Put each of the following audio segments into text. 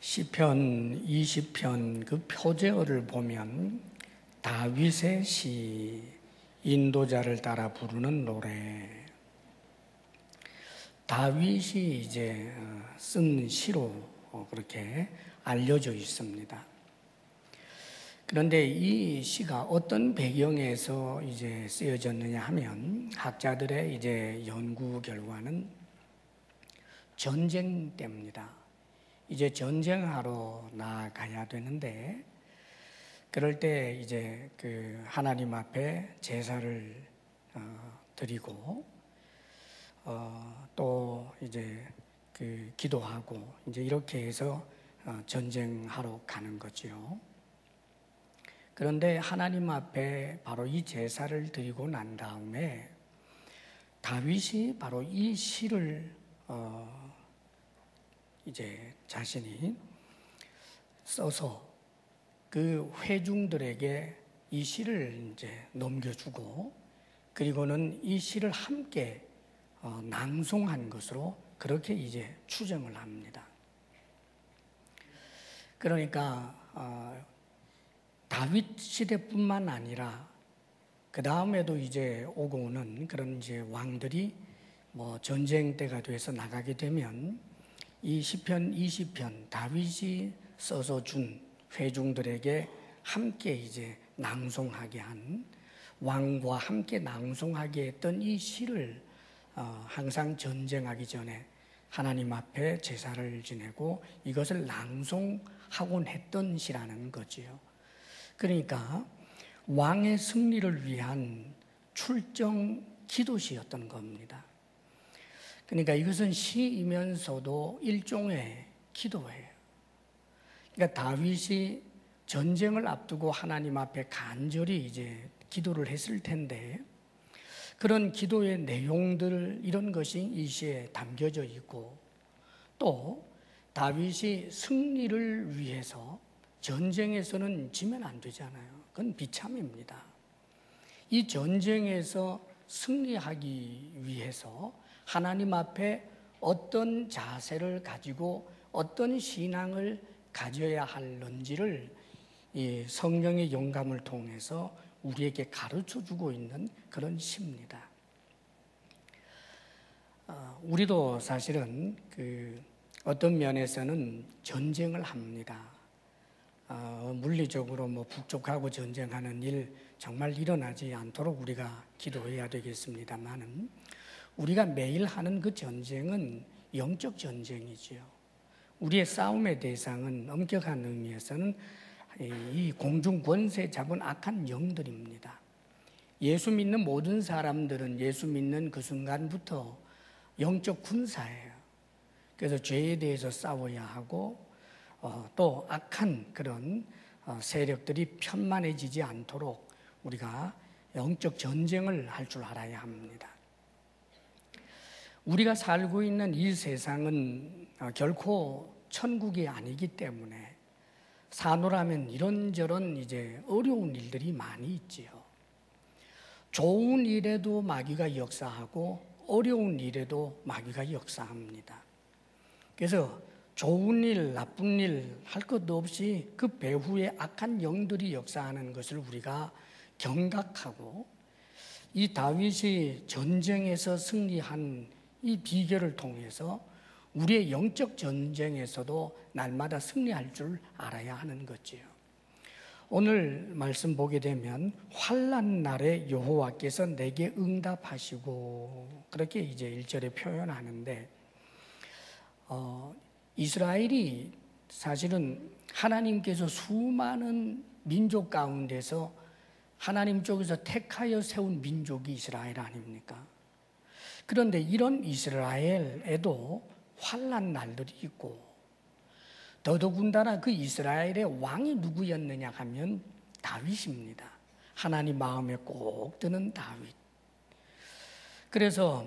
시편 20편 그 표제어를 보면 다윗의 시, 인도자를 따라 부르는 노래. 다윗이 이제 쓴 시로 그렇게 알려져 있습니다. 그런데 이 시가 어떤 배경에서 이제 쓰여졌느냐 하면 학자들의 이제 연구 결과는 전쟁 때입니다. 이제 전쟁하러 나가야 되는데 그럴 때 이제 그 하나님 앞에 제사를 드리고 또 이제 그 기도하고 이제 이렇게 해서 전쟁하러 가는 거죠. 그런데 하나님 앞에 바로 이 제사를 드리고 난 다음에 다윗이 바로 이 시를 이제 자신이 써서 그 회중들에게 이 시를 이제 넘겨주고 그리고는 이 시를 함께 낭송한 것으로 그렇게 이제 추정을 합니다. 그러니까 다윗 시대뿐만 아니라 그 다음에도 이제 오고 오는 그런 이제 왕들이 뭐 전쟁 때가 돼서 나가게 되면 이 시편 20편 다윗이 써서 준 회중들에게 함께 이제 낭송하게 한 왕과 함께 낭송하게 했던 이 시를 항상 전쟁하기 전에 하나님 앞에 제사를 지내고 이것을 낭송하곤 했던 시라는 거지요. 그러니까 왕의 승리를 위한 출정 기도시였던 겁니다. 그러니까 이것은 시이면서도 일종의 기도예요. 그러니까 다윗이 전쟁을 앞두고 하나님 앞에 간절히 이제 기도를 했을 텐데 그런 기도의 내용들 이런 것이 이 시에 담겨져 있고 또 다윗이 승리를 위해서 전쟁에서는 지면 안 되잖아요. 그건 비참입니다. 이 전쟁에서 승리하기 위해서 하나님 앞에 어떤 자세를 가지고 어떤 신앙을 가져야 할는지를 이 성령의 영감을 통해서 우리에게 가르쳐 주고 있는 그런 시입니다. 우리도 사실은 그 어떤 면에서는 전쟁을 합니다. 물리적으로 뭐 북쪽하고 전쟁하는 일 정말 일어나지 않도록 우리가 기도해야 되겠습니다만은 우리가 매일 하는 그 전쟁은 영적 전쟁이지요. 우리의 싸움의 대상은 엄격한 의미에서는 이 공중 권세 잡은 악한 영들입니다. 예수 믿는 모든 사람들은 예수 믿는 그 순간부터 영적 군사예요. 그래서 죄에 대해서 싸워야 하고 또 악한 그런 세력들이 편만해지지 않도록 우리가 영적 전쟁을 할 줄 알아야 합니다. 우리가 살고 있는 이 세상은 결코 천국이 아니기 때문에 사노라면 이런저런 이제 어려운 일들이 많이 있지요. 좋은 일에도 마귀가 역사하고 어려운 일에도 마귀가 역사합니다. 그래서 좋은 일, 나쁜 일 할 것도 없이 그 배후에 악한 영들이 역사하는 것을 우리가 경각하고 이 다윗이 전쟁에서 승리한 이 비결을 통해서 우리의 영적 전쟁에서도 날마다 승리할 줄 알아야 하는 거지요. 오늘 말씀 보게 되면 환난 날에 여호와께서 내게 응답하시고 그렇게 이제 1절에 표현하는데 이스라엘이 사실은 하나님께서 수많은 민족 가운데서 하나님 쪽에서 택하여 세운 민족이 이스라엘 아닙니까? 그런데 이런 이스라엘에도 환난 날들이 있고 더더군다나 그 이스라엘의 왕이 누구였느냐 하면 다윗입니다. 하나님 마음에 꼭 드는 다윗. 그래서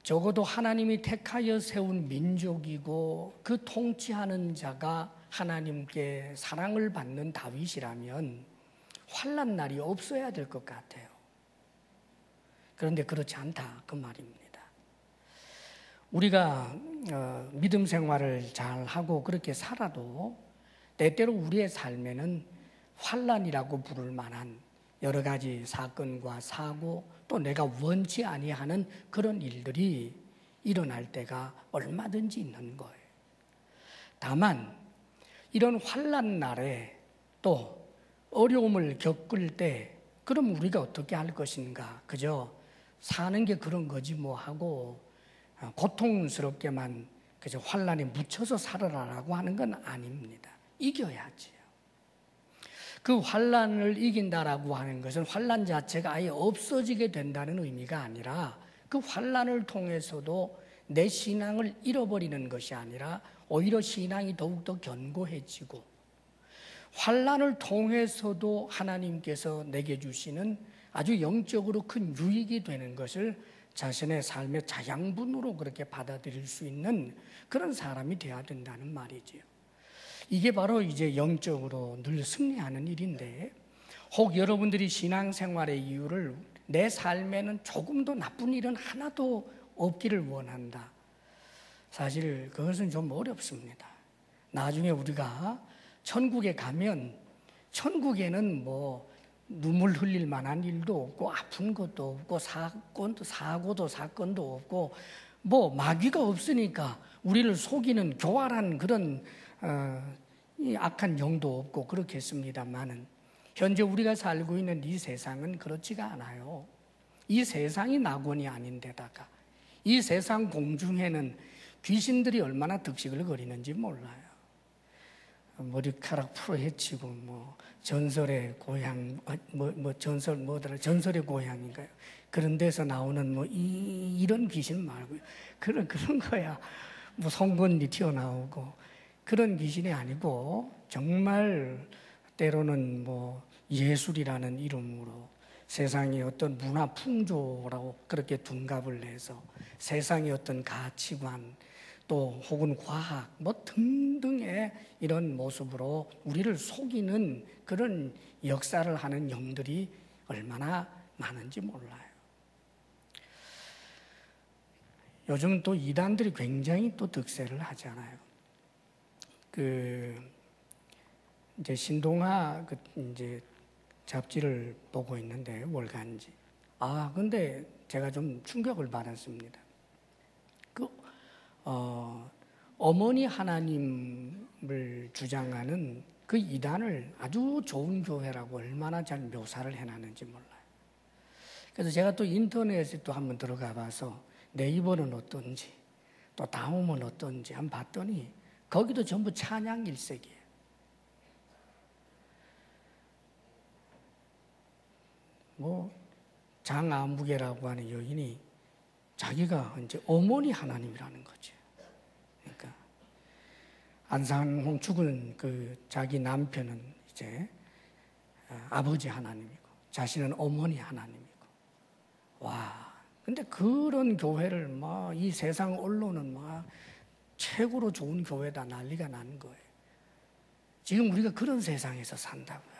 적어도 하나님이 택하여 세운 민족이고 그 통치하는 자가 하나님께 사랑을 받는 다윗이라면 환난 날이 없어야 될 것 같아요. 그런데 그렇지 않다 그 말입니다. 우리가 믿음 생활을 잘 하고 그렇게 살아도 때때로 우리의 삶에는 환난이라고 부를 만한 여러 가지 사건과 사고 또 내가 원치 아니하는 그런 일들이 일어날 때가 얼마든지 있는 거예요. 다만 이런 환난 날에 또 어려움을 겪을 때 그럼 우리가 어떻게 할 것인가? 그저 사는 게 그런 거지 뭐 하고 고통스럽게만 그저 환난에 묻혀서 살아라라고 하는 건 아닙니다. 이겨야지요. 그 환난을 이긴다라고 하는 것은 환난 자체가 아예 없어지게 된다는 의미가 아니라 그 환난을 통해서도 내 신앙을 잃어버리는 것이 아니라 오히려 신앙이 더욱더 견고해지고 환난을 통해서도 하나님께서 내게 주시는 아주 영적으로 큰 유익이 되는 것을 자신의 삶의 자양분으로 그렇게 받아들일 수 있는 그런 사람이 되어야 된다는 말이지요. 이게 바로 이제 영적으로 늘 승리하는 일인데, 혹 여러분들이 신앙생활의 이유를 내 삶에는 조금도 나쁜 일은 하나도 없기를 원한다. 사실 그것은 좀 어렵습니다. 나중에 우리가 천국에 가면 천국에는 뭐 눈물 흘릴 만한 일도 없고 아픈 것도 없고 사고도 사건도 없고 뭐 마귀가 없으니까 우리를 속이는 교활한 그런 이 악한 영도 없고 그렇겠습니다만은 현재 우리가 살고 있는 이 세상은 그렇지가 않아요. 이 세상이 낙원이 아닌데다가 이 세상 공중에는 귀신들이 얼마나 득식을 거리는지 몰라요. 머리카락 풀어헤치고 뭐 전설의 고향 전설의 고향인가요? 그런 데서 나오는 뭐 이런 귀신 말고요. 그런 거야. 뭐 송곳니 튀어나오고 그런 귀신이 아니고 정말 때로는 뭐 예술이라는 이름으로 세상의 어떤 문화 풍조라고 그렇게 둔갑을 해서 세상의 어떤 가치관 또 혹은 과학 뭐 등등의 이런 모습으로 우리를 속이는 그런 역사를 하는 영들이 얼마나 많은지 몰라요. 요즘 또 이단들이 굉장히 또 득세를 하잖아요. 이제 신동아 이제 잡지를 보고 있는데 월간지. 근데 제가 좀 충격을 받았습니다. 어머니 하나님을 주장하는 그 이단을 아주 좋은 교회라고 얼마나 잘 묘사를 해놨는지 몰라요. 그래서 제가 또 인터넷에 또 한번 들어가 봐서 네이버는 어떤지 또 다음은 어떤지 한번 봤더니 거기도 전부 찬양 일색이에요. 뭐 장아무개라고 하는 여인이 자기가 이제 어머니 하나님이라는 거죠. 그러니까 안상홍 죽은 그 자기 남편은 이제 아버지 하나님이고 자신은 어머니 하나님이고. 와, 근데 그런 교회를 막 이 세상 언론은 막 최고로 좋은 교회다 난리가 나는 거예요. 지금 우리가 그런 세상에서 산다고요.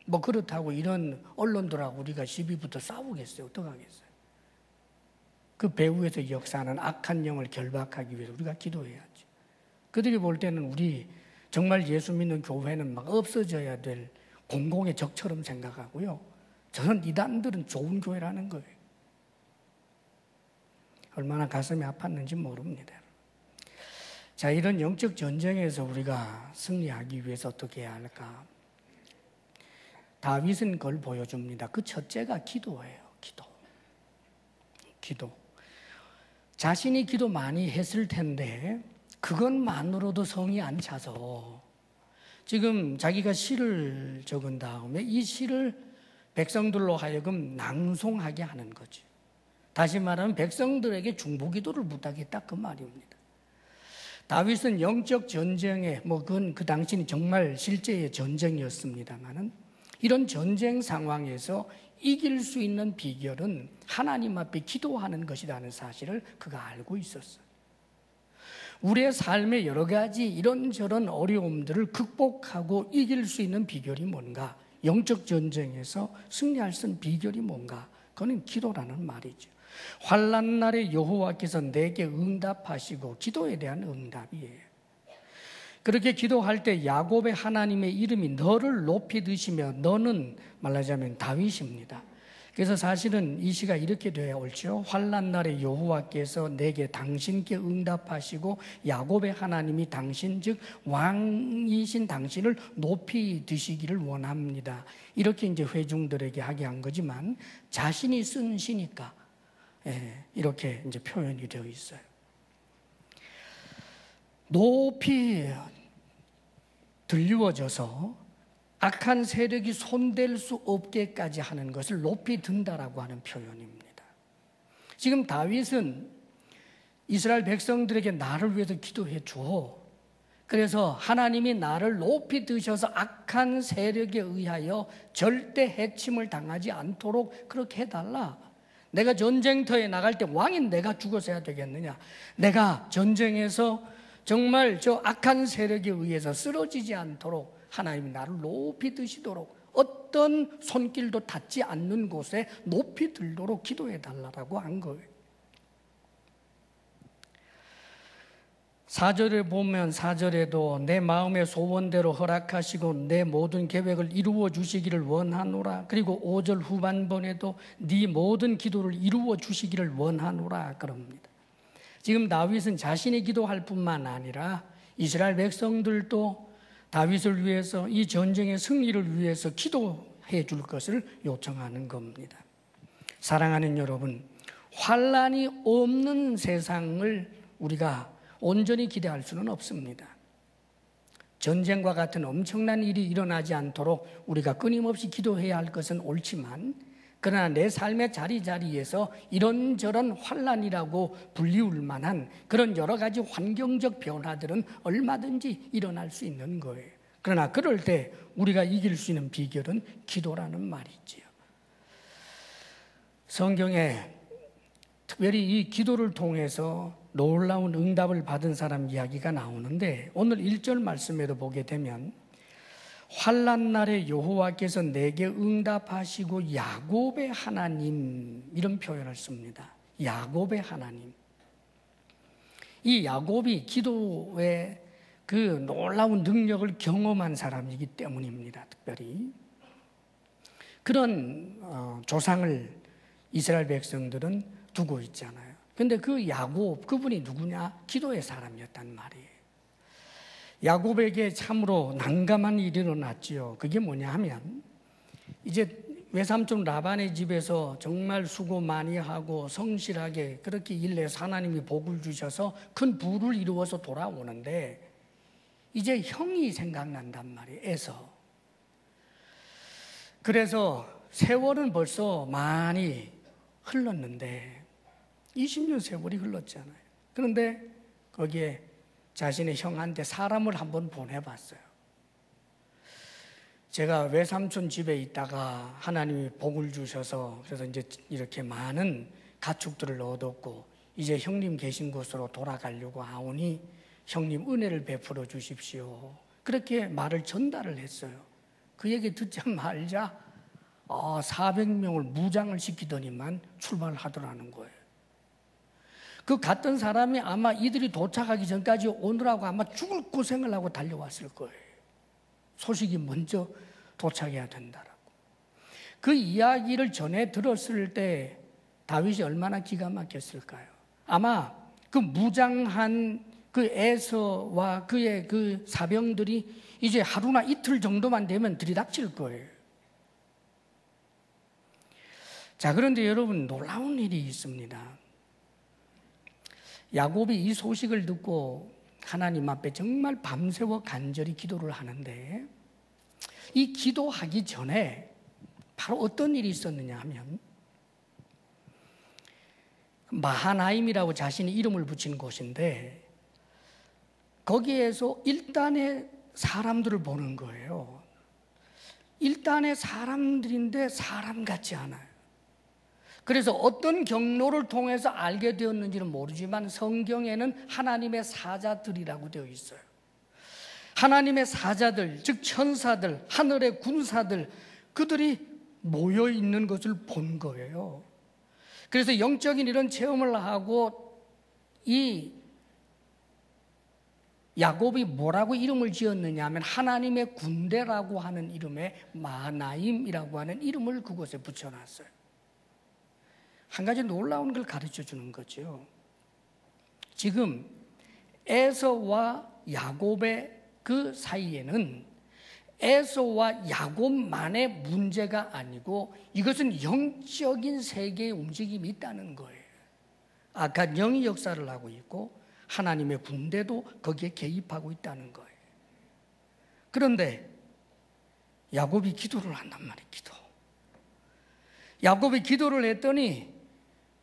뭐 그렇다고 이런 언론들하고 우리가 시비부터 싸우겠어요? 어떡하겠어요? 그 배후에서 역사하는 악한 영을 결박하기 위해서 우리가 기도해야지. 그들이 볼 때는 우리 정말 예수 믿는 교회는 막 없어져야 될 공공의 적처럼 생각하고요. 저는 이단들은 좋은 교회라는 거예요. 얼마나 가슴이 아팠는지 모릅니다. 자, 이런 영적 전쟁에서 우리가 승리하기 위해서 어떻게 해야 할까? 다윗은 그걸 보여줍니다. 그 첫째가 기도예요. 기도. 자신이 기도 많이 했을 텐데 그것만으로도 성이 안 차서 지금 자기가 시를 적은 다음에 이 시를 백성들로 하여금 낭송하게 하는 거죠. 다시 말하면 백성들에게 중보기도를 부탁했다 그 말입니다. 다윗은 영적 전쟁에 그건 그 당시는 정말 실제의 전쟁이었습니다만은 이런 전쟁 상황에서 이길 수 있는 비결은 하나님 앞에 기도하는 것이라는 사실을 그가 알고 있었어요. 우리의 삶의 여러 가지 이런저런 어려움들을 극복하고 이길 수 있는 비결이 뭔가? 영적 전쟁에서 승리할 수 있는 비결이 뭔가? 그건 기도라는 말이죠. 환난 날에 여호와께서 내게 응답하시고, 기도에 대한 응답이에요. 그렇게 기도할 때 야곱의 하나님의 이름이 너를 높이 드시며, 너는 말하자면 다윗입니다. 그래서 사실은 이 시가 이렇게 되어 옳죠. 환난 날에 여호와께서 내게 당신께 응답하시고 야곱의 하나님이 당신 즉 왕이신 당신을 높이 드시기를 원합니다. 이렇게 이제 회중들에게 하게 한 거지만 자신이 쓴 시니까 이렇게 이제 표현이 되어 있어요. 높이 들리워져서 악한 세력이 손댈 수 없게까지 하는 것을 높이 든다라고 하는 표현입니다. 지금 다윗은 이스라엘 백성들에게 나를 위해서 기도해 줘. 그래서 하나님이 나를 높이 드셔서 악한 세력에 의하여 절대 해침을 당하지 않도록 그렇게 해달라. 내가 전쟁터에 나갈 때 왕인 내가 죽어서야 되겠느냐. 내가 전쟁에서 정말 저 악한 세력에 의해서 쓰러지지 않도록 하나님이 나를 높이 드시도록 어떤 손길도 닿지 않는 곳에 높이 들도록 기도해 달라고 한 거예요. 4절에 보면 4절에도 내 마음의 소원대로 허락하시고 내 모든 계획을 이루어 주시기를 원하노라. 그리고 5절 후반번에도 네 모든 기도를 이루어 주시기를 원하노라 그럽니다. 지금 다윗은 자신이 기도할 뿐만 아니라 이스라엘 백성들도 다윗을 위해서 이 전쟁의 승리를 위해서 기도해 줄 것을 요청하는 겁니다. 사랑하는 여러분, 환난이 없는 세상을 우리가 온전히 기대할 수는 없습니다. 전쟁과 같은 엄청난 일이 일어나지 않도록 우리가 끊임없이 기도해야 할 것은 옳지만, 그러나 내 삶의 자리자리에서 이런저런 환난이라고 불리울 만한 그런 여러 가지 환경적 변화들은 얼마든지 일어날 수 있는 거예요. 그러나 그럴 때 우리가 이길 수 있는 비결은 기도라는 말이지요. 성경에 특별히 이 기도를 통해서 놀라운 응답을 받은 사람 이야기가 나오는데, 오늘 1절 말씀에도 보게 되면 환난 날에 여호와께서 내게 응답하시고 야곱의 하나님, 이런 표현을 씁니다. 야곱의 하나님. 이 야곱이 기도의 그 놀라운 능력을 경험한 사람이기 때문입니다. 특별히 그런 조상을 이스라엘 백성들은 두고 있잖아요. 그런데 그 야곱, 그분이 누구냐? 기도의 사람이었단 말이에요. 야곱에게 참으로 난감한 일이 일어났지요. 그게 뭐냐 하면, 이제 외삼촌 라반의 집에서 정말 수고 많이 하고 성실하게 그렇게 일해서 하나님이 복을 주셔서 큰 부를 이루어서 돌아오는데, 이제 형이 생각난단 말이에요. 에서. 그래서 세월은 벌써 많이 흘렀는데 20년 세월이 흘렀잖아요. 그런데 거기에 자신의 형한테 사람을 한번 보내봤어요. 제가 외삼촌 집에 있다가 하나님이 복을 주셔서 그래서 이제 이렇게 많은 가축들을 얻었고 이제 형님 계신 곳으로 돌아가려고 하오니 형님 은혜를 베풀어 주십시오. 그렇게 말을 전달을 했어요. 그 얘기 듣자마자 400명을 무장을 시키더니만 출발하더라는 거예요. 그 갔던 사람이 아마 이들이 도착하기 전까지 오느라고 아마 죽을 고생을 하고 달려왔을 거예요. 소식이 먼저 도착해야 된다라고. 그 이야기를 전해 들었을 때 다윗이 얼마나 기가 막혔을까요? 아마 그 무장한 그 에서와 그의 그 사병들이 이제 하루나 이틀 정도만 되면 들이닥칠 거예요. 자, 그런데 여러분, 놀라운 일이 있습니다. 야곱이 이 소식을 듣고 하나님 앞에 정말 밤새워 간절히 기도를 하는데, 이 기도하기 전에 바로 어떤 일이 있었느냐 하면, 마하나임이라고 자신이 이름을 붙인 곳인데 거기에서 일단의 사람들을 보는 거예요. 일단의 사람들인데 사람 같지 않아요. 그래서 어떤 경로를 통해서 알게 되었는지는 모르지만 성경에는 하나님의 사자들이라고 되어 있어요. 하나님의 사자들, 즉 천사들, 하늘의 군사들, 그들이 모여 있는 것을 본 거예요. 그래서 영적인 이런 체험을 하고 이 야곱이 뭐라고 이름을 지었느냐 하면 하나님의 군대라고 하는 이름에 마나임이라고 하는 이름을 그곳에 붙여놨어요. 한 가지 놀라운 걸 가르쳐 주는 거죠. 지금 에서와 야곱의 그 사이에는 에서와 야곱만의 문제가 아니고 이것은 영적인 세계의 움직임이 있다는 거예요. 악한 영이 역사를 하고 있고 하나님의 군대도 거기에 개입하고 있다는 거예요. 그런데 야곱이 기도를 한단 말이에요. 야곱이 기도를 했더니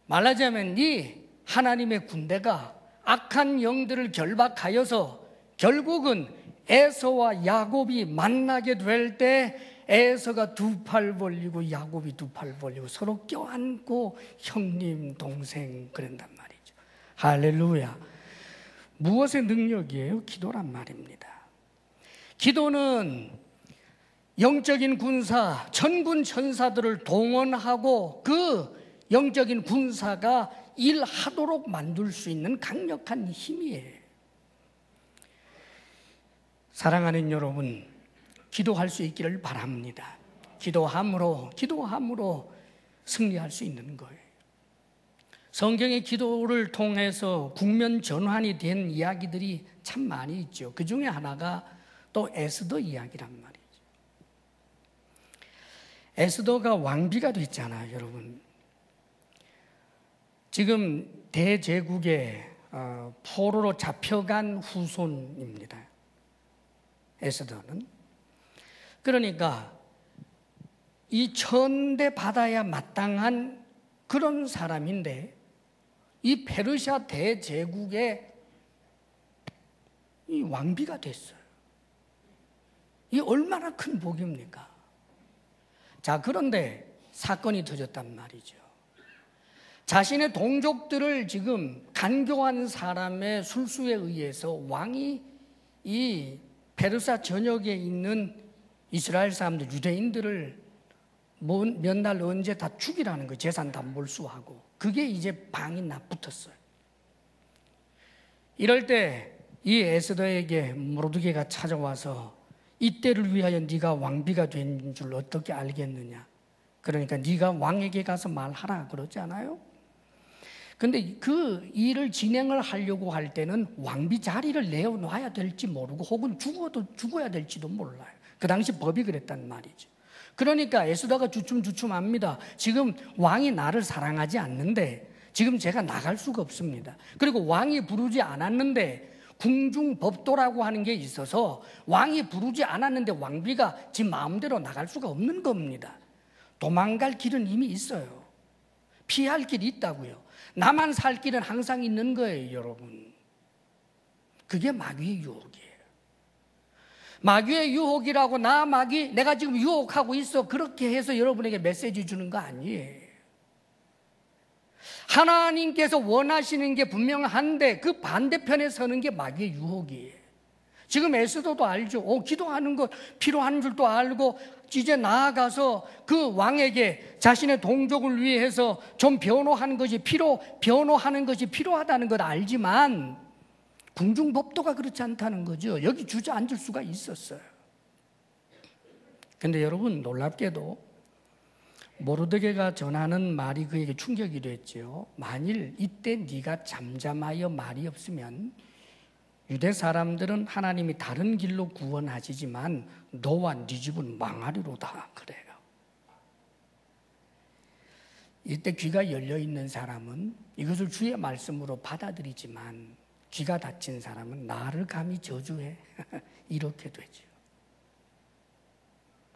말하자면 이 하나님의 군대가 악한 영들을 결박하여서 결국은 에서와 야곱이 만나게 될 때 에서가 두 팔 벌리고 야곱이 두 팔 벌리고 서로 껴안고 형님 동생 그런단 말이죠. 할렐루야. 무엇의 능력이에요? 기도란 말입니다. 기도는 영적인 군사, 천군 천사들을 동원하고 그 영적인 군사가 일하도록 만들 수 있는 강력한 힘이에요. 사랑하는 여러분, 기도할 수 있기를 바랍니다. 기도함으로 승리할 수 있는 거예요. 성경의 기도를 통해서 국면 전환이 된 이야기들이 참 많이 있죠. 그 중에 하나가 또 에스더 이야기란 말이죠. 에스더가 왕비가 됐잖아요, 여러분. 지금 대제국의 포로로 잡혀간 후손입니다. 에스더는. 그러니까 이 천대 받아야 마땅한 그런 사람인데 이 페르시아 대제국의 이 왕비가 됐어요. 이 얼마나 큰 복입니까? 자, 그런데 사건이 터졌단 말이죠. 자신의 동족들을 지금 간교한 사람의 술수에 의해서 왕이 이 페르시아 전역에 있는 이스라엘 사람들, 유대인들을 몇 날 언제 다 죽이라는 거예요. 재산 다 몰수하고. 그게 이제 방이 붙었어요. 이럴 때 이 에스더에게 모르드게가 찾아와서 이때를 위하여 네가 왕비가 된 줄 어떻게 알겠느냐. 그러니까 네가 왕에게 가서 말하라 그러지 않아요? 근데 그 일을 진행을 하려고 할 때는 왕비 자리를 내어놔야 될지 모르고 혹은 죽어야 될지도 몰라요. 그 당시 법이 그랬단 말이죠. 그러니까 에스더가 주춤주춤합니다. 지금 왕이 나를 사랑하지 않는데 지금 제가 나갈 수가 없습니다. 그리고 왕이 부르지 않았는데 궁중법도라고 하는 게 있어서 왕이 부르지 않았는데 왕비가 지 마음대로 나갈 수가 없는 겁니다. 도망갈 길은 이미 있어요. 피할 길이 있다고요. 나만 살 길은 항상 있는 거예요, 여러분. 그게 마귀의 유혹이에요. 마귀의 유혹이라고 내가 지금 유혹하고 있어 그렇게 해서 여러분에게 메시지 주는 거 아니에요. 하나님께서 원하시는 게 분명한데 그 반대편에 서는 게 마귀의 유혹이에요. 지금 에스더도 알죠. 기도하는 것 필요한 줄도 알고 이제 나아가서 그 왕에게 자신의 동족을 위해서 좀 변호하는 것이 필요하다는 걸 알지만 궁중법도가 그렇지 않다는 거죠. 여기 주저앉을 수가 있었어요. 그런데 여러분 놀랍게도 모르드게가 전하는 말이 그에게 충격이 됐죠. 만일 이때 네가 잠잠하여 말이 없으면 유대 사람들은 하나님이 다른 길로 구원하시지만 너와 네 집은 망하리로다 그래요. 이때 귀가 열려있는 사람은 이것을 주의 말씀으로 받아들이지만 귀가 닫힌 사람은 나를 감히 저주해 이렇게 되죠.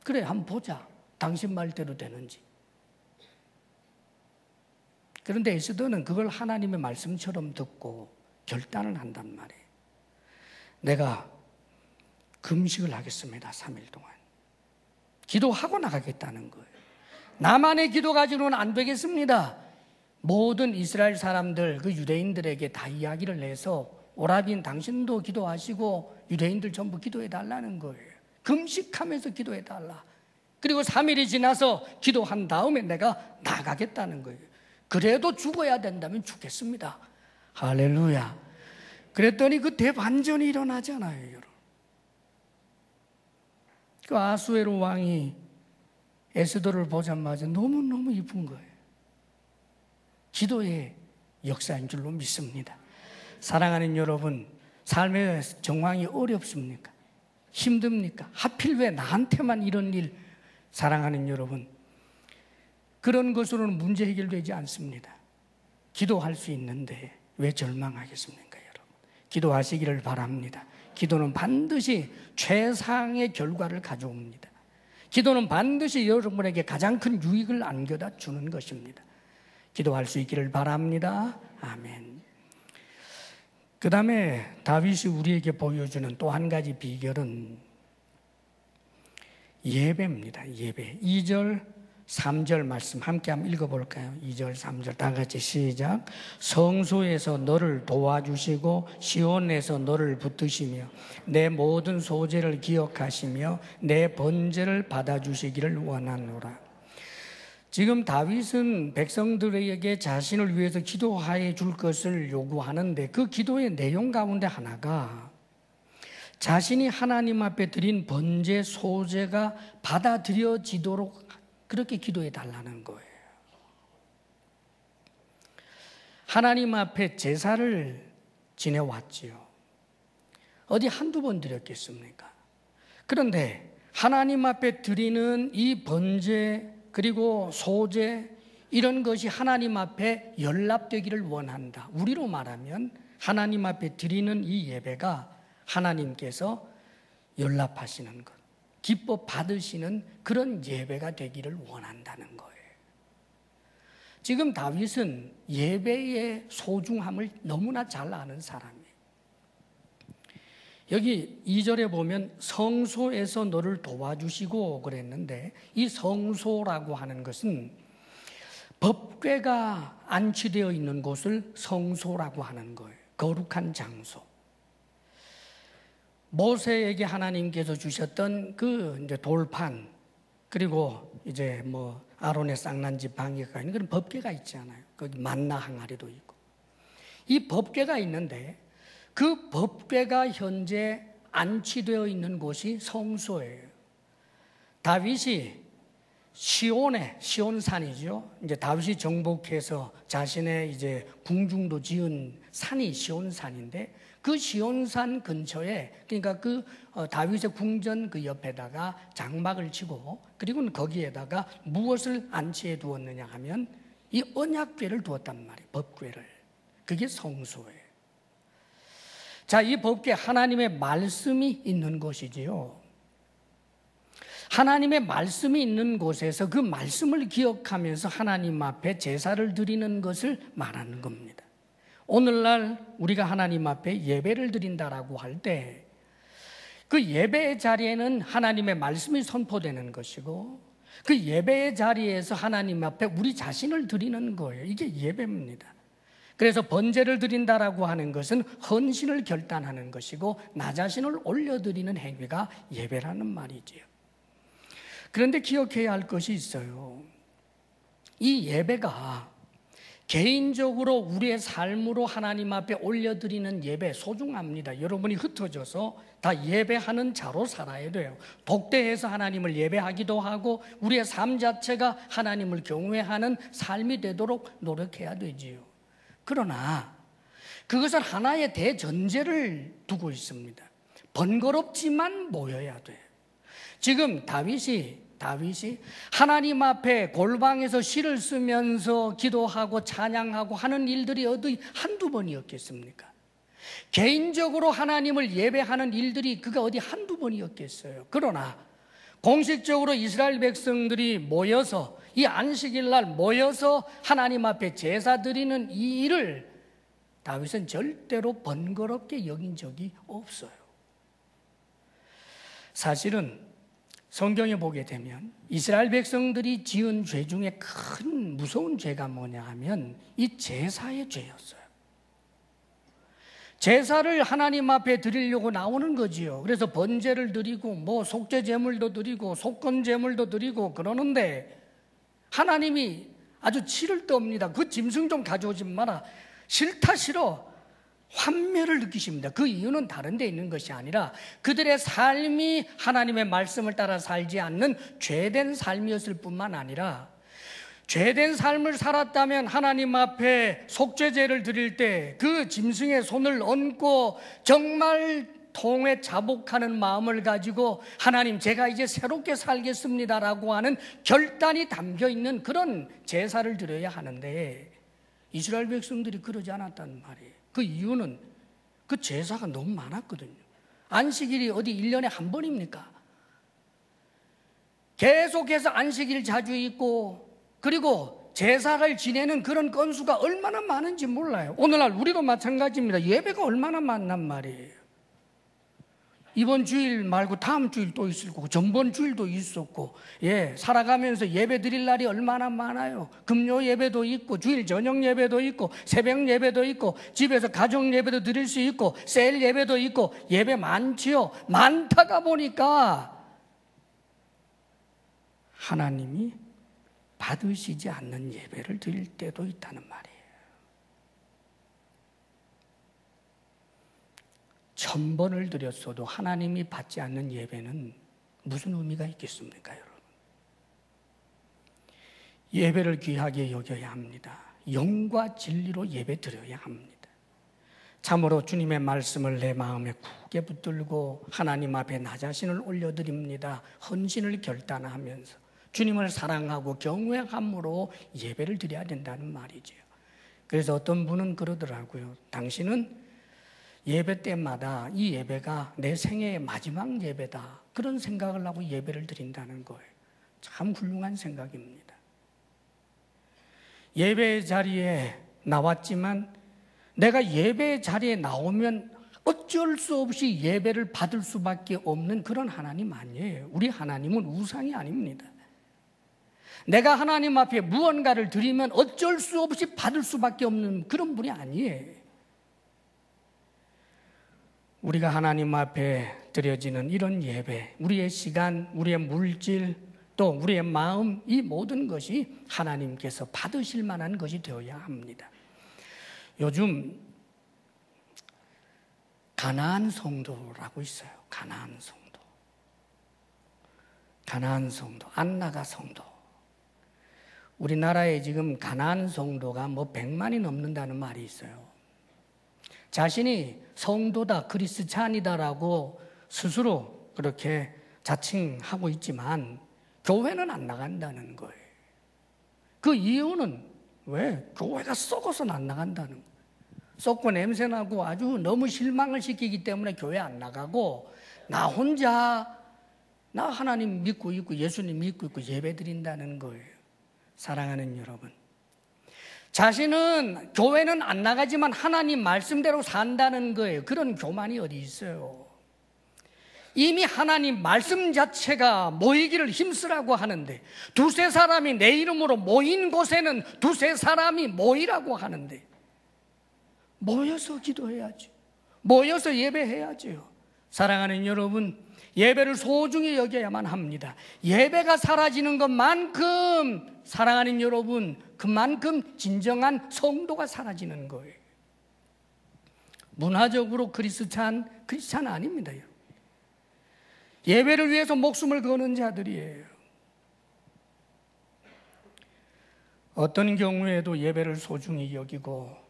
그래 한번 보자. 당신 말대로 되는지. 그런데 에스더는 그걸 하나님의 말씀처럼 듣고 결단을 한단 말이에요. 내가 금식을 하겠습니다. 3일 동안. 기도하고 나가겠다는 거예요. 나만의 기도 가지고는 안 되겠습니다. 모든 이스라엘 사람들, 그 유대인들에게 다 이야기를 해서 오라빈 당신도 기도하시고 유대인들 전부 기도해 달라는 거예요. 금식하면서 기도해 달라. 그리고 3일이 지나서 기도한 다음에 내가 나가겠다는 거예요. 그래도 죽어야 된다면 죽겠습니다. 할렐루야. 그랬더니 그 대반전이 일어나잖아요, 여러분. 그 아수에로 왕이 에스더를 보자마자 너무너무 이쁜 거예요. 기도의 역사인 줄로 믿습니다. 사랑하는 여러분, 삶의 정황이 어렵습니까? 힘듭니까? 하필 왜 나한테만 이런 일? 사랑하는 여러분, 그런 것으로는 문제 해결되지 않습니다. 기도할 수 있는데 왜 절망하겠습니까, 여러분? 기도하시기를 바랍니다. 기도는 반드시 최상의 결과를 가져옵니다. 기도는 반드시 여러분에게 가장 큰 유익을 안겨다 주는 것입니다. 기도할 수 있기를 바랍니다. 아멘. 그 다음에 다윗이 우리에게 보여주는 또 한 가지 비결은 예배입니다. 예배. 2절, 3절 말씀 함께 한번 읽어볼까요? 2절, 3절 다 같이 시작. 성소에서 너를 도와주시고 시온에서 너를 붙드시며 내 모든 소재를 기억하시며 내 번제를 받아주시기를 원하노라. 지금 다윗은 백성들에게 자신을 위해서 기도하여 줄 것을 요구하는데 그 기도의 내용 가운데 하나가 자신이 하나님 앞에 드린 번제 소제가 받아들여지도록 그렇게 기도해 달라는 거예요. 하나님 앞에 제사를 지내왔지요. 어디 한두 번 드렸겠습니까? 그런데 하나님 앞에 드리는 이 번제 그리고 소제 이런 것이 하나님 앞에 연락되기를 원한다. 우리로 말하면 하나님 앞에 드리는 이 예배가 하나님께서 연락하시는 것, 기뻐 받으시는 그런 예배가 되기를 원한다는 거예요. 지금 다윗은 예배의 소중함을 너무나 잘 아는 사람이에요. 여기 2절에 보면 성소에서 너를 도와주시고 그랬는데 이 성소라고 하는 것은 법궤가 안치되어 있는 곳을 성소라고 하는 거예요. 거룩한 장소. 모세에게 하나님께서 주셨던 그 이제 돌판 그리고 이제 뭐 아론의 쌍난지 방해가 있는 그런 법궤가 있잖아요. 거기 만나 항아리도 있고 이 법궤가 있는데 그 법궤가 현재 안치되어 있는 곳이 성소예요. 다윗이 시온산이죠. 이제 다윗이 정복해서 자신의 이제 궁중도 지은 산이 시온산인데 그 시온산 근처에 그러니까 그 다윗의 궁전 그 옆에다가 장막을 치고 그리고는 거기에다가 무엇을 안치해 두었느냐 하면 이 언약궤를 두었단 말이에요. 법궤를. 그게 성소예요. 자, 이 법궤 하나님의 말씀이 있는 곳이지요. 하나님의 말씀이 있는 곳에서 그 말씀을 기억하면서 하나님 앞에 제사를 드리는 것을 말하는 겁니다. 오늘날 우리가 하나님 앞에 예배를 드린다라고 할 때 그 예배의 자리에는 하나님의 말씀이 선포되는 것이고 그 예배의 자리에서 하나님 앞에 우리 자신을 드리는 거예요. 이게 예배입니다. 그래서 번제를 드린다라고 하는 것은 헌신을 결단하는 것이고 나 자신을 올려드리는 행위가 예배라는 말이지요. 그런데 기억해야 할 것이 있어요. 이 예배가 개인적으로 우리의 삶으로 하나님 앞에 올려드리는 예배 소중합니다. 여러분이 흩어져서 다 예배하는 자로 살아야 돼요. 독대해서 하나님을 예배하기도 하고 우리의 삶 자체가 하나님을 경외하는 삶이 되도록 노력해야 되지요. 그러나 그것은 하나의 대전제를 두고 있습니다. 번거롭지만 모여야 돼요. 지금 다윗이 하나님 앞에 골방에서 시를 쓰면서 기도하고 찬양하고 하는 일들이 어디 한두 번이었겠습니까? 개인적으로 하나님을 예배하는 일들이 그가 어디 한두 번이었겠어요. 그러나 공식적으로 이스라엘 백성들이 모여서 이 안식일 날 모여서 하나님 앞에 제사 드리는 이 일을 다윗은 절대로 번거롭게 여긴 적이 없어요. 사실은 성경에 보게 되면 이스라엘 백성들이 지은 죄 중에 큰 무서운 죄가 뭐냐 하면 이 제사의 죄였어요. 제사를 하나님 앞에 드리려고 나오는 거지요. 그래서 번제를 드리고 뭐 속죄 제물도 드리고 속건 제물도 드리고 그러는데 하나님이 아주 치를 떠옵니다. 그 짐승 좀 가져오지 마라. 싫다 싫어. 환멸을 느끼십니다. 그 이유는 다른 데 있는 것이 아니라 그들의 삶이 하나님의 말씀을 따라 살지 않는 죄된 삶이었을 뿐만 아니라 죄된 삶을 살았다면 하나님 앞에 속죄제를 드릴 때 그 짐승의 손을 얹고 정말 통에 자복하는 마음을 가지고 하나님 제가 이제 새롭게 살겠습니다라고 하는 결단이 담겨있는 그런 제사를 드려야 하는데 이스라엘 백성들이 그러지 않았단 말이에요. 그 이유는 그 제사가 너무 많았거든요. 안식일이 어디 1년에 한 번입니까? 계속해서 안식일 자주 있고 그리고 제사를 지내는 그런 건수가 얼마나 많은지 몰라요. 오늘날 우리도 마찬가지입니다. 예배가 얼마나 많단 말이에요. 이번 주일 말고 다음 주일 또 있을 거고 전번 주일도 있었고 살아가면서 예배 드릴 날이 얼마나 많아요. 금요 예배도 있고 주일 저녁 예배도 있고 새벽 예배도 있고 집에서 가정 예배도 드릴 수 있고 셀 예배도 있고 예배 많지요. 많다가 보니까 하나님이 받으시지 않는 예배를 드릴 때도 있다는 말이에요. 1000번을 드렸어도 하나님이 받지 않는 예배는 무슨 의미가 있겠습니까, 여러분? 예배를 귀하게 여겨야 합니다. 영과 진리로 예배 드려야 합니다. 참으로 주님의 말씀을 내 마음에 굳게 붙들고 하나님 앞에 나 자신을 올려드립니다. 헌신을 결단하면서 주님을 사랑하고 경외함으로 예배를 드려야 된다는 말이죠. 그래서 어떤 분은 그러더라고요. 당신은 예배 때마다 이 예배가 내 생애의 마지막 예배다. 그런 생각을 하고 예배를 드린다는 거예요. 참 훌륭한 생각입니다. 예배 자리에 나왔지만 내가 예배 자리에 나오면 어쩔 수 없이 예배를 받을 수밖에 없는 그런 하나님 아니에요. 우리 하나님은 우상이 아닙니다. 내가 하나님 앞에 무언가를 드리면 어쩔 수 없이 받을 수밖에 없는 그런 분이 아니에요. 우리가 하나님 앞에 드려지는 이런 예배, 우리의 시간, 우리의 물질, 또 우리의 마음, 이 모든 것이 하나님께서 받으실 만한 것이 되어야 합니다. 요즘 가나안 성도라고 있어요. 가나안 성도. 가나안 성도, 안나가 성도. 우리나라에 지금 가나안 성도가 뭐 100만이 넘는다는 말이 있어요. 자신이 성도다, 그리스찬이다라고 스스로 그렇게 자칭하고 있지만 교회는 안 나간다는 거예요. 그 이유는 왜? 교회가 썩어서는 안 나간다는 거예요. 썩고 냄새나고 아주 너무 실망을 시키기 때문에 교회 안 나가고 나 혼자 나 하나님 믿고 있고 예수님 믿고 있고 예배 드린다는 거예요. 사랑하는 여러분, 자신은 교회는 안 나가지만 하나님 말씀대로 산다는 거예요. 그런 교만이 어디 있어요. 이미 하나님 말씀 자체가 모이기를 힘쓰라고 하는데 두세 사람이 내 이름으로 모인 곳에는 두세 사람이 모이라고 하는데 모여서 기도해야죠. 모여서 예배해야죠. 사랑하는 여러분, 예배를 소중히 여겨야만 합니다. 예배가 사라지는 것만큼 사랑하는 여러분, 그만큼 진정한 성도가 사라지는 거예요. 문화적으로 크리스찬 아닙니다. 예배를 위해서 목숨을 거는 자들이에요. 어떤 경우에도 예배를 소중히 여기고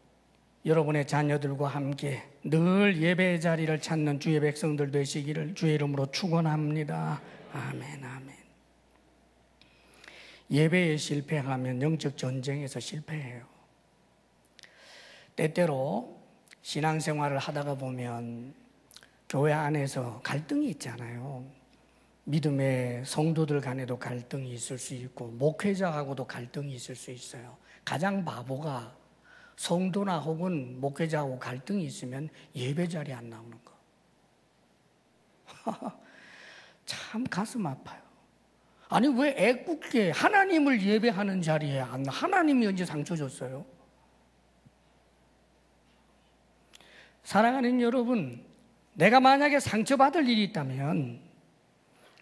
여러분의 자녀들과 함께 늘 예배의 자리를 찾는 주의 백성들 되시기를 주의 이름으로 축원합니다. 아멘, 아멘. 예배에 실패하면 영적 전쟁에서 실패해요. 때때로 신앙생활을 하다가 보면 교회 안에서 갈등이 있잖아요. 믿음의 성도들 간에도 갈등이 있을 수 있고 목회자하고도 갈등이 있을 수 있어요. 가장 바보가 성도나 혹은 목회자하고 갈등이 있으면 예배 자리에 안 나오는 거. 참 가슴 아파요. 아니 왜 애꿎게 하나님을 예배하는 자리에 안 나? 하나님이 언제 상처 줬어요? 사랑하는 여러분, 내가 만약에 상처받을 일이 있다면,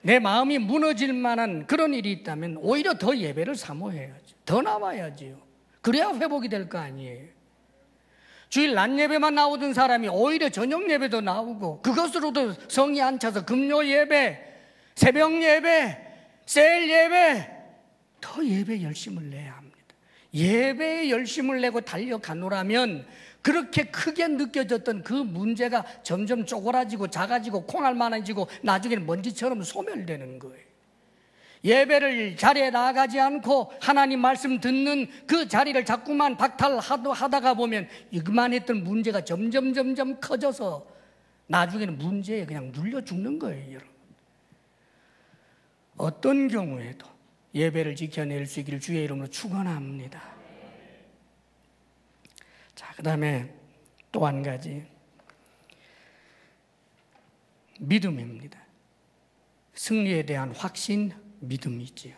내 마음이 무너질 만한 그런 일이 있다면 오히려 더 예배를 사모해야죠. 더 나와야지요. 그래야 회복이 될 거 아니에요. 주일 낮 예배만 나오던 사람이 오히려 저녁 예배도 나오고, 그것으로도 성이 안 차서 금요 예배, 새벽 예배, 셀 예배, 더 예배 열심을 내야 합니다. 예배에 열심을 내고 달려가노라면 그렇게 크게 느껴졌던 그 문제가 점점 쪼그라지고 작아지고 콩알만해지고 나중에는 먼지처럼 소멸되는 거예요. 예배를 자리에 나가지 않고 하나님 말씀 듣는 그 자리를 자꾸만 박탈하다가 보면 그만했던 문제가 점점 커져서 나중에는 문제에 그냥 눌려 죽는 거예요, 여러분. 어떤 경우에도 예배를 지켜낼 수 있기를 주의 이름으로 축원합니다. 자, 그 다음에 또 한 가지, 믿음입니다. 승리에 대한 확신, 믿음이지요.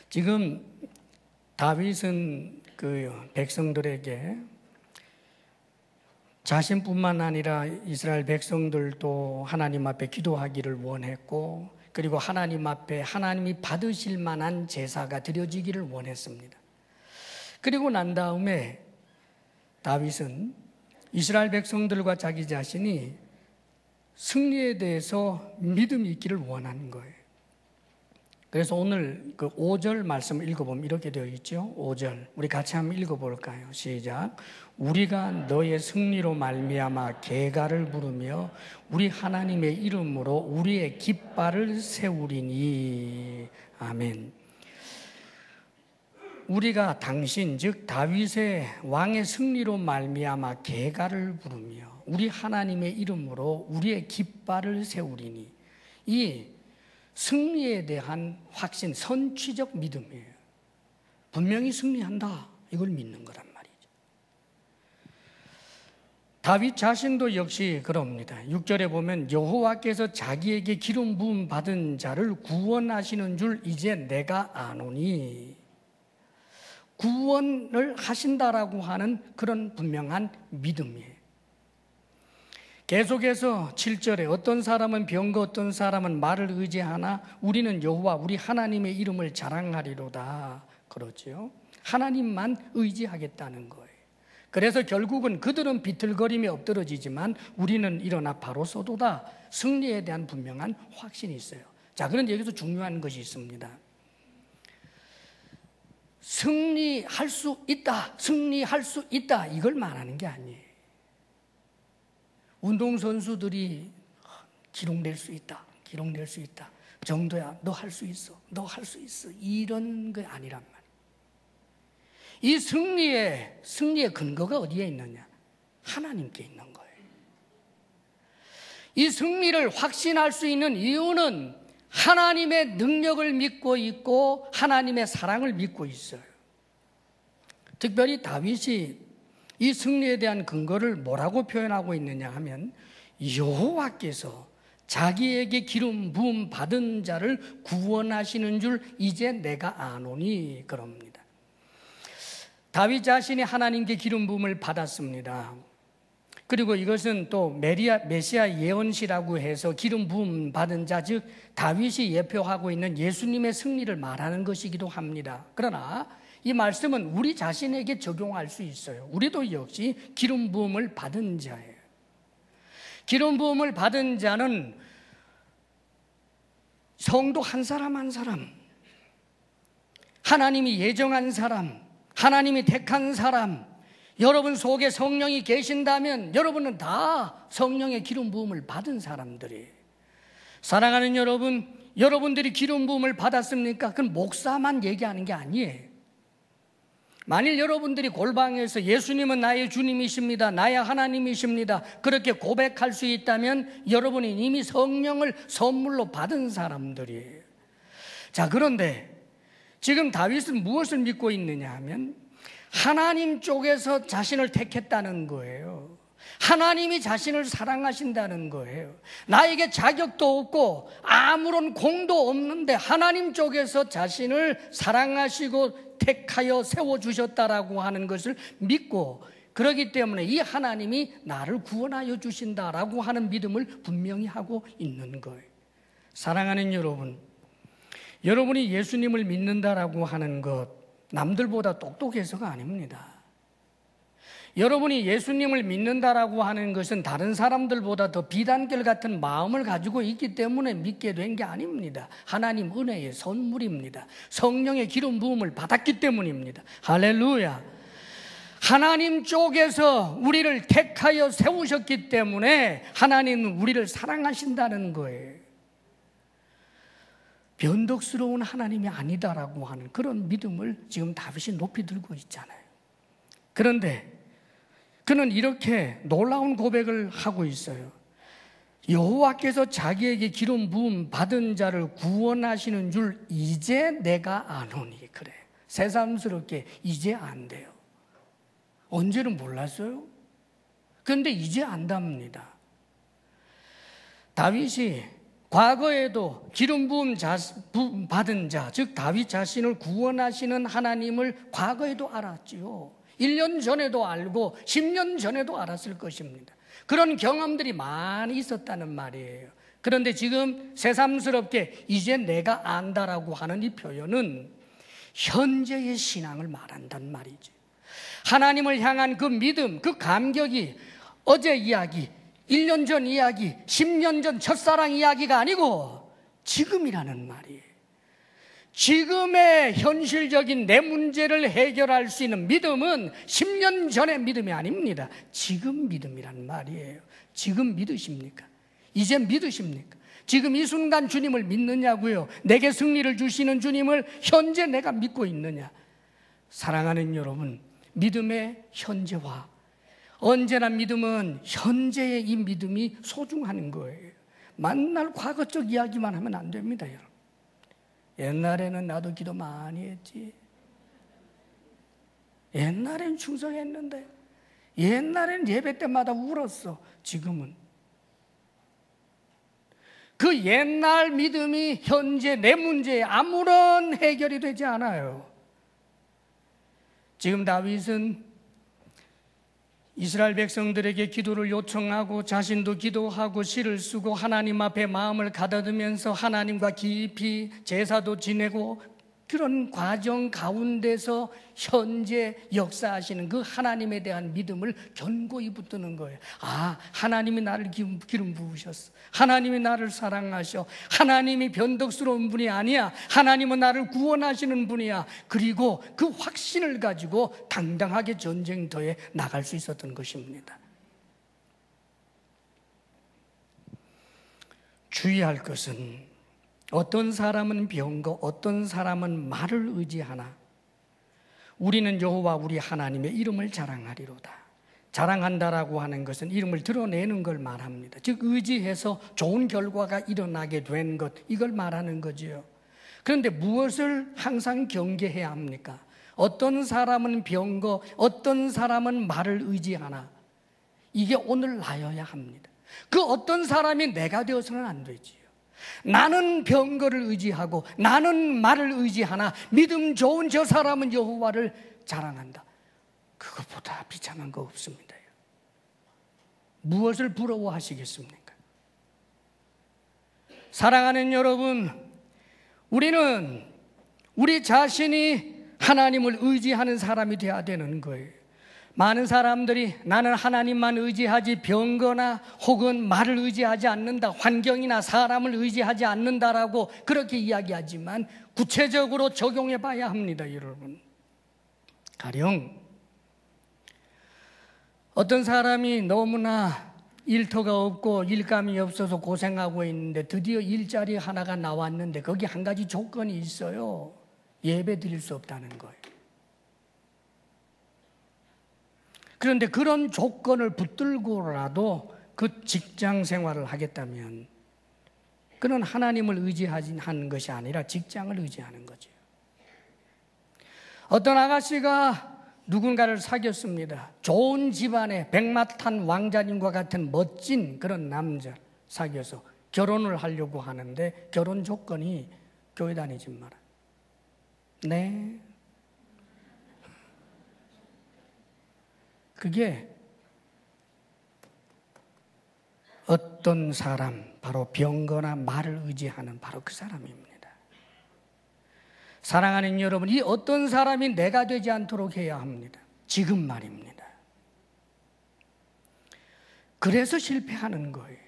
지금 다윗은 그 백성들에게 자신뿐만 아니라 이스라엘 백성들도 하나님 앞에 기도하기를 원했고, 그리고 하나님 앞에 하나님이 받으실 만한 제사가 드려지기를 원했습니다. 그리고 난 다음에 다윗은 이스라엘 백성들과 자기 자신이 승리에 대해서 믿음이 있기를 원하는 거예요. 그래서 오늘 그 5절 말씀을 읽어보면 이렇게 되어 있죠. 5절 우리 같이 한번 읽어볼까요? 시작. 우리가 너의 승리로 말미암아 계가를 부르며 우리 하나님의 이름으로 우리의 깃발을 세우리니. 아멘. 우리가 당신 즉 다윗의 왕의 승리로 말미암아 계가를 부르며 우리 하나님의 이름으로 우리의 깃발을 세우리니. 이 승리에 대한 확신, 선취적 믿음이에요. 분명히 승리한다, 이걸 믿는 거란 말이죠. 다윗 자신도 역시 그럽니다. 6절에 보면 여호와께서 자기에게 기름 부음 받은 자를 구원하시는 줄 이제 내가 아노니. 구원을 하신다라고 하는 그런 분명한 믿음이에요. 계속해서 7절에 어떤 사람은 병거 어떤 사람은 말을 의지하나 우리는 여호와 우리 하나님의 이름을 자랑하리로다. 그렇죠. 하나님만 의지하겠다는 거예요. 그래서 결국은 그들은 비틀거림에 엎드러지지만 우리는 일어나 바로 서도다. 승리에 대한 분명한 확신이 있어요. 자, 그런데 여기서 중요한 것이 있습니다. 승리할 수 있다, 승리할 수 있다, 이걸 말하는 게 아니에요. 운동선수들이 기록낼 수 있다, 기록낼 수 있다, 정도야, 너 할 수 있어, 너 할 수 있어, 이런 게 아니란 말이에요. 이 승리의 근거가 어디에 있느냐? 하나님께 있는 거예요. 이 승리를 확신할 수 있는 이유는 하나님의 능력을 믿고 있고 하나님의 사랑을 믿고 있어요. 특별히 다윗이 이 승리에 대한 근거를 뭐라고 표현하고 있느냐 하면 여호와께서 자기에게 기름 부음 받은 자를 구원하시는 줄 이제 내가 아노니 그럽니다. 다윗 자신이 하나님께 기름 부음을 받았습니다. 그리고 이것은 또 메시아 예언시라고 해서 기름 부음 받은 자, 즉 다윗이 예표하고 있는 예수님의 승리를 말하는 것이기도 합니다. 그러나 이 말씀은 우리 자신에게 적용할 수 있어요. 우리도 역시 기름 부음을 받은 자예요. 기름 부음을 받은 자는 성도 한 사람 한 사람, 하나님이 예정한 사람, 하나님이 택한 사람, 여러분 속에 성령이 계신다면 여러분은 다 성령의 기름 부음을 받은 사람들이에요. 사랑하는 여러분, 여러분들이 기름 부음을 받았습니까? 그건 목사만 얘기하는 게 아니에요. 만일 여러분들이 골방에서 예수님은 나의 주님이십니다, 나의 하나님이십니다, 그렇게 고백할 수 있다면 여러분이 이미 성령을 선물로 받은 사람들이에요. 자, 그런데 지금 다윗은 무엇을 믿고 있느냐 하면 하나님 쪽에서 자신을 택했다는 거예요. 하나님이 자신을 사랑하신다는 거예요. 나에게 자격도 없고 아무런 공도 없는데 하나님 쪽에서 자신을 사랑하시고 택하여 세워주셨다라고 하는 것을 믿고 그렇기 때문에 이 하나님이 나를 구원하여 주신다라고 하는 믿음을 분명히 하고 있는 거예요. 사랑하는 여러분, 여러분이 예수님을 믿는다라고 하는 것 남들보다 똑똑해서가 아닙니다. 여러분이 예수님을 믿는다라고 하는 것은 다른 사람들보다 더 비단결 같은 마음을 가지고 있기 때문에 믿게 된 게 아닙니다. 하나님 은혜의 선물입니다. 성령의 기름 부음을 받았기 때문입니다. 할렐루야. 하나님 쪽에서 우리를 택하여 세우셨기 때문에 하나님은 우리를 사랑하신다는 거예요. 변덕스러운 하나님이 아니다라고 하는 그런 믿음을 지금 다윗이 높이 들고 있잖아요. 그런데 그는 이렇게 놀라운 고백을 하고 있어요. 여호와께서 자기에게 기름 부음 받은 자를 구원하시는 줄 이제 내가 아노니. 그래, 새삼스럽게 이제 안돼요. 언제는 몰랐어요? 그런데 이제 안답니다. 다윗이 과거에도 기름 부음 받은 자, 즉 다윗 자신을 구원하시는 하나님을 과거에도 알았지요. 1년 전에도 알고 10년 전에도 알았을 것입니다. 그런 경험들이 많이 있었다는 말이에요. 그런데 지금 새삼스럽게 이제 내가 안다라고 하는 이 표현은 현재의 신앙을 말한단 말이죠. 하나님을 향한 그 믿음, 그 감격이 어제 이야기, 1년 전 이야기, 10년 전 첫사랑 이야기가 아니고 지금이라는 말이에요. 지금의 현실적인 내 문제를 해결할 수 있는 믿음은 10년 전의 믿음이 아닙니다. 지금 믿음이란 말이에요. 지금 믿으십니까? 이제 믿으십니까? 지금 이 순간 주님을 믿느냐고요? 내게 승리를 주시는 주님을 현재 내가 믿고 있느냐? 사랑하는 여러분, 믿음의 현재화, 언제나 믿음은 현재의 이 믿음이 소중한 거예요. 만날 과거적 이야기만 하면 안 됩니다, 여러분. 옛날에는 나도 기도 많이 했지. 옛날엔 충성했는데, 옛날엔 예배 때마다 울었어. 지금은 그 옛날 믿음이 현재 내 문제에 아무런 해결이 되지 않아요. 지금 다윗은 이스라엘 백성들에게 기도를 요청하고 자신도 기도하고 시를 쓰고 하나님 앞에 마음을 가다듬으면서 하나님과 깊이 제사도 지내고 그런 과정 가운데서 현재 역사하시는 그 하나님에 대한 믿음을 견고히 붙드는 거예요. 아, 하나님이 나를 기름 부으셨어. 하나님이 나를 사랑하셔. 하나님이 변덕스러운 분이 아니야. 하나님은 나를 구원하시는 분이야. 그리고 그 확신을 가지고 당당하게 전쟁터에 나갈 수 있었던 것입니다. 주의할 것은 어떤 사람은 병거, 어떤 사람은 말을 의지하나 우리는 여호와 우리 하나님의 이름을 자랑하리로다. 자랑한다라고 하는 것은 이름을 드러내는 걸 말합니다. 즉 의지해서 좋은 결과가 일어나게 된 것, 이걸 말하는 거지요. 그런데 무엇을 항상 경계해야 합니까? 어떤 사람은 병거, 어떤 사람은 말을 의지하나 이게 오늘 나여야 합니다. 그 어떤 사람이 내가 되어서는 안 되지요. 나는 병거를 의지하고 나는 말을 의지하나 믿음 좋은 저 사람은 여호와를 자랑한다. 그것보다 비참한 거 없습니다. 무엇을 부러워하시겠습니까? 사랑하는 여러분, 우리는 우리 자신이 하나님을 의지하는 사람이 되어야 되는 거예요. 많은 사람들이 나는 하나님만 의지하지 병거나 혹은 말을 의지하지 않는다, 환경이나 사람을 의지하지 않는다라고 그렇게 이야기하지만 구체적으로 적용해 봐야 합니다, 여러분. 가령 어떤 사람이 너무나 일터가 없고 일감이 없어서 고생하고 있는데 드디어 일자리 하나가 나왔는데 거기 한 가지 조건이 있어요. 예배 드릴 수 없다는 거예요. 그런데 그런 조건을 붙들고라도 그 직장 생활을 하겠다면 그는 하나님을 의지하는 것이 아니라 직장을 의지하는 거죠. 어떤 아가씨가 누군가를 사귀었습니다. 좋은 집안의 백마탄 왕자님과 같은 멋진 그런 남자 사귀어서 결혼을 하려고 하는데 결혼 조건이 교회 다니지 마라. 네. 그게 어떤 사람, 바로 병거나 말을 의지하는 바로 그 사람입니다. 사랑하는 여러분, 이 어떤 사람이 내가 되지 않도록 해야 합니다. 지금 말입니다. 그래서 실패하는 거예요.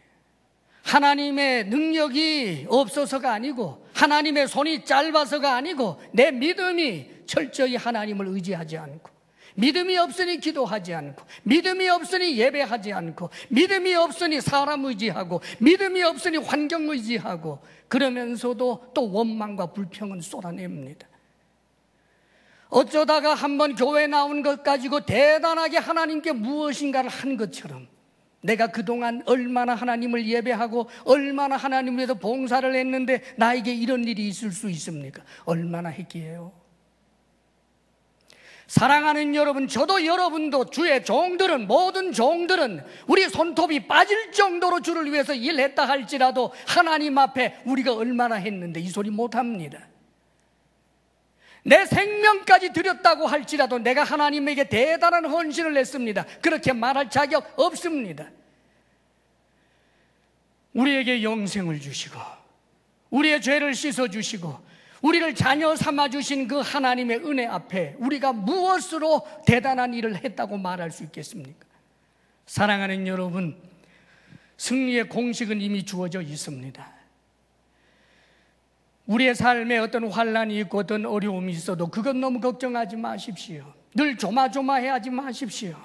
하나님의 능력이 없어서가 아니고, 하나님의 손이 짧아서가 아니고, 내 믿음이 철저히 하나님을 의지하지 않고, 믿음이 없으니 기도하지 않고, 믿음이 없으니 예배하지 않고, 믿음이 없으니 사람 의지하고, 믿음이 없으니 환경 의지하고, 그러면서도 또 원망과 불평은 쏟아냅니다. 어쩌다가 한번 교회 나온 것 가지고 대단하게 하나님께 무엇인가를 한 것처럼, 내가 그동안 얼마나 하나님을 예배하고 얼마나 하나님을 위해서 봉사를 했는데 나에게 이런 일이 있을 수 있습니까? 얼마나 했기에요. 사랑하는 여러분, 저도 여러분도, 주의 종들은, 모든 종들은 우리 손톱이 빠질 정도로 주를 위해서 일했다 할지라도 하나님 앞에 우리가 얼마나 했는데 이 소리 못합니다. 내 생명까지 드렸다고 할지라도 내가 하나님에게 대단한 헌신을 했습니다. 그렇게 말할 자격 없습니다. 우리에게 영생을 주시고 우리의 죄를 씻어주시고 우리를 자녀 삼아주신 그 하나님의 은혜 앞에 우리가 무엇으로 대단한 일을 했다고 말할 수 있겠습니까? 사랑하는 여러분, 승리의 공식은 이미 주어져 있습니다. 우리의 삶에 어떤 환난이 있고 어떤 어려움이 있어도 그건 너무 걱정하지 마십시오. 늘 조마조마해하지 마십시오.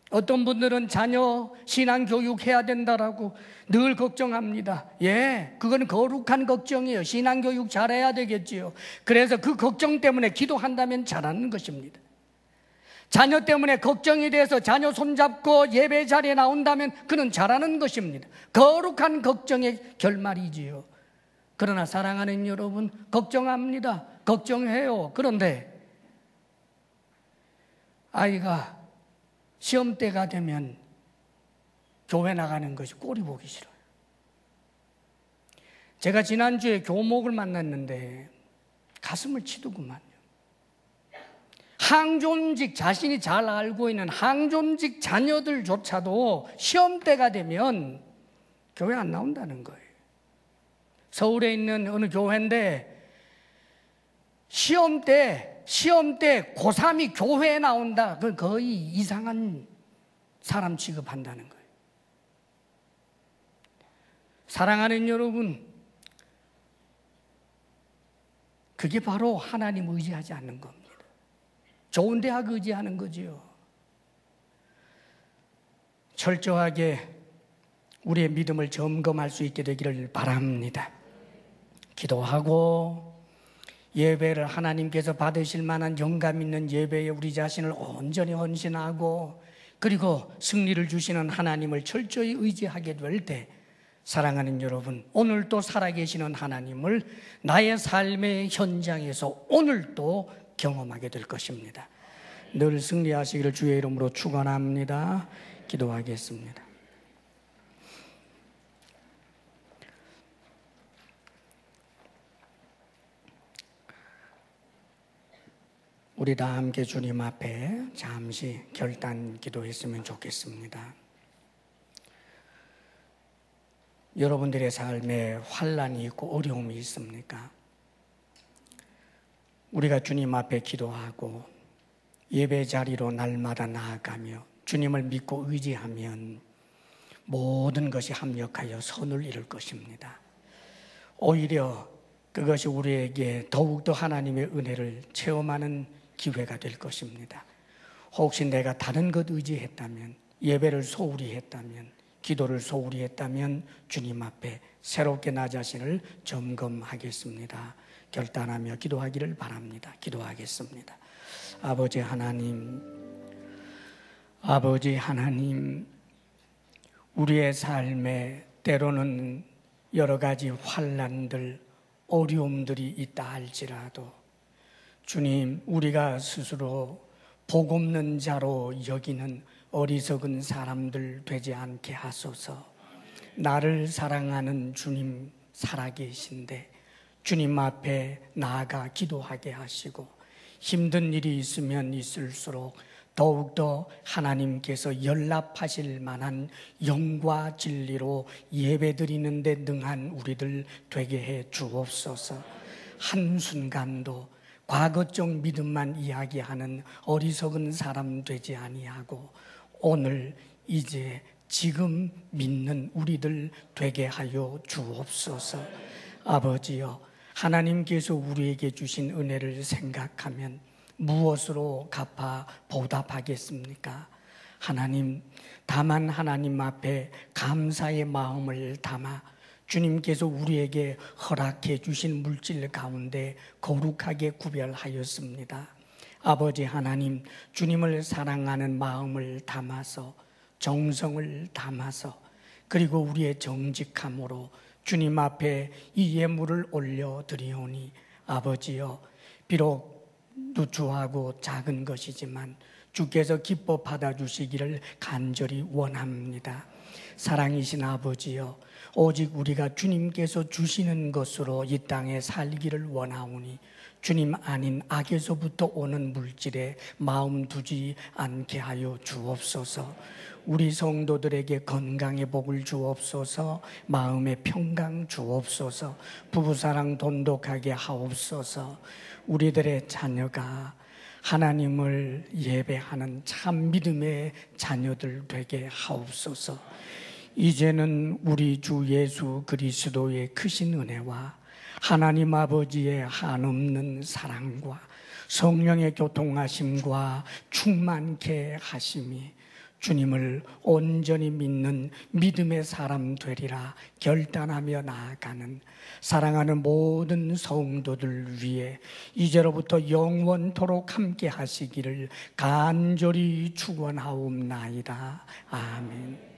어떤 분들은 자녀 신앙교육 해야 된다라고 늘 걱정합니다. 예, 그건 거룩한 걱정이에요. 신앙교육 잘해야 되겠지요. 그래서 그 걱정 때문에 기도한다면 잘하는 것입니다. 자녀 때문에 걱정이 돼서 자녀 손잡고 예배 자리에 나온다면 그는 잘하는 것입니다. 거룩한 걱정의 결말이지요. 그러나 사랑하는 여러분, 걱정합니다. 걱정해요. 그런데 아이가 시험 때가 되면 교회 나가는 것이 꼴이 보기 싫어요. 제가 지난주에 교목을 만났는데 가슴을 치더구만요. 항존직, 자신이 잘 알고 있는 항존직 자녀들조차도 시험 때가 되면 교회 안 나온다는 거예요. 서울에 있는 어느 교회인데 시험 때 고3이 교회에 나온다. 그건 거의 이상한 사람 취급한다는 거예요. 사랑하는 여러분, 그게 바로 하나님 의지하지 않는 겁니다. 좋은 대학 의지하는 거지요. 철저하게 우리의 믿음을 점검할 수 있게 되기를 바랍니다. 기도하고 예배를 하나님께서 받으실 만한 영감 있는 예배에 우리 자신을 온전히 헌신하고, 그리고 승리를 주시는 하나님을 철저히 의지하게 될 때, 사랑하는 여러분, 오늘도 살아계시는 하나님을 나의 삶의 현장에서 오늘도 경험하게 될 것입니다. 늘 승리하시기를 주의 이름으로 축원합니다. 기도하겠습니다. 우리 다 함께 주님 앞에 잠시 결단 기도했으면 좋겠습니다. 여러분들의 삶에 환난이 있고 어려움이 있습니까? 우리가 주님 앞에 기도하고 예배 자리로 날마다 나아가며 주님을 믿고 의지하면 모든 것이 합력하여 선을 이룰 것입니다. 오히려 그것이 우리에게 더욱더 하나님의 은혜를 체험하는 기회가 될 것입니다. 혹시 내가 다른 것 의지했다면, 예배를 소홀히 했다면, 기도를 소홀히 했다면 주님 앞에 새롭게 나 자신을 점검하겠습니다. 결단하며 기도하기를 바랍니다. 기도하겠습니다. 아버지 하나님, 우리의 삶에 때로는 여러 가지 환난들, 어려움들이 있다 할지라도 주님, 우리가 스스로 복 없는 자로 여기는 어리석은 사람들 되지 않게 하소서. 나를 사랑하는 주님 살아계신데 주님 앞에 나아가 기도하게 하시고, 힘든 일이 있으면 있을수록 더욱더 하나님께서 연락하실 만한 영과 진리로 예배드리는 데 능한 우리들 되게 해 주옵소서. 한순간도 과거적 믿음만 이야기하는 어리석은 사람 되지 아니하고 오늘 이제 지금 믿는 우리들 되게 하여 주옵소서. 아버지여, 하나님께서 우리에게 주신 은혜를 생각하면 무엇으로 갚아 보답하겠습니까? 하나님, 다만 하나님 앞에 감사의 마음을 담아 주님께서 우리에게 허락해 주신 물질 가운데 거룩하게 구별하였습니다. 아버지 하나님, 주님을 사랑하는 마음을 담아서, 정성을 담아서, 그리고 우리의 정직함으로 주님 앞에 이 예물을 올려드리오니 아버지여, 비록 누추하고 작은 것이지만 주께서 기뻐 받아주시기를 간절히 원합니다. 사랑이신 아버지여, 오직 우리가 주님께서 주시는 것으로 이 땅에 살기를 원하오니 주님 아닌 악에서부터 오는 물질에 마음 두지 않게 하여 주옵소서. 우리 성도들에게 건강의 복을 주옵소서. 마음의 평강 주옵소서. 부부사랑 돈독하게 하옵소서. 우리들의 자녀가 하나님을 예배하는 참 믿음의 자녀들 되게 하옵소서. 이제는 우리 주 예수 그리스도의 크신 은혜와 하나님 아버지의 한없는 사랑과 성령의 교통하심과 충만케 하심이 주님을 온전히 믿는 믿음의 사람 되리라 결단하며 나아가는 사랑하는 모든 성도들 위해 이제로부터 영원토록 함께 하시기를 간절히 축원하옵나이다. 아멘.